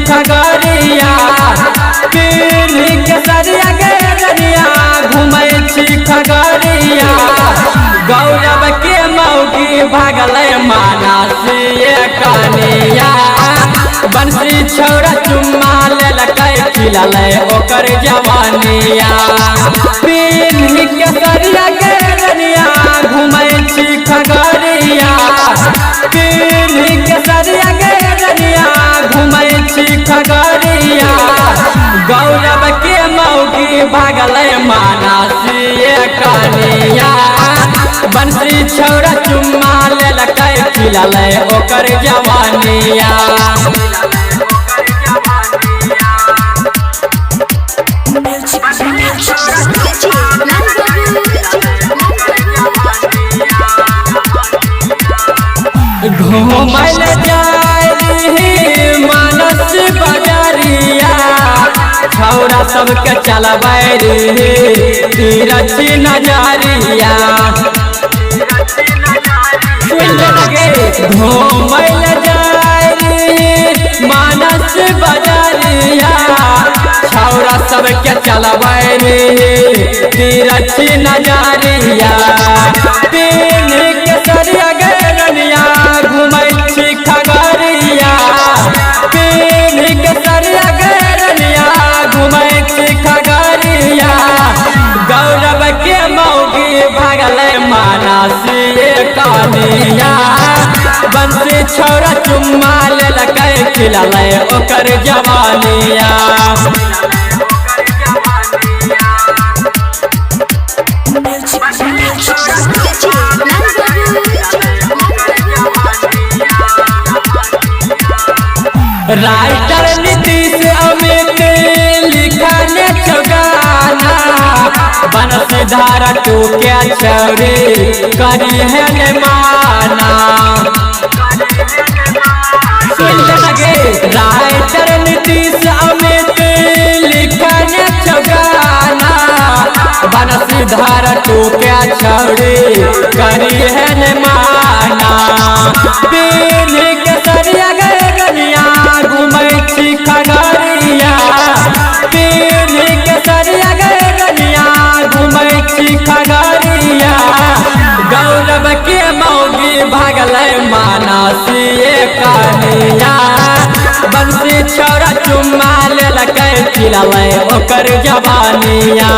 खगड़िया पीढ़ी के सरिया गे रनिया घूमे छी खगड़िया गौरव के मौगी भागल मानसिए कनिया बंसी छौड़ा चुम्मा लेलकै खिलल ओकर जवानिया पीढ़ी के सरिया गे रनिया घूमे छी खगड़िया पीढ़ी के सरिया गे रनिया घूमे छी खगड़िया गौरव के मौगी भागल मानसिए कनिया बंसी छौड़ा चुम्मा लेलकै खिलल ओकर जवानिया घूमल जाई मानस बजरिया छौड़ा सबके चलबै तीरछी नजरिया घूमल जाई मानस बजरिया छौड़ा सबके चलबै तीरछी नजरिया पीढ़ी के सरिया गे रनिया घूमै छी खगड़िया पीढ़ी के सरिया गे रनिया घूमै छी खगड़िया गौरव के मौगी भागल मानसिए कनिया बंसी छौड़ा चुम्मा लेलकै खिलल ओकर जवानिया राइटर नीतीश अमित लिखने गाना बनसीधारा तू क्या छौरी करी है ने माना राइटर नीतीश अमित लिखने गाना बनसीधारा तू क्या छौरी करी है ने माना पीढ़ी के सरिया गे रनिया घूमै छी खगड़िया पीढ़ी के सरिया गे रनिया घूमै छी खगड़िया गौरव के मौगी भागल मानसिए कनिया बंसी छौड़ा चुम्मा लेलकै खिलल ओकर जवानिया।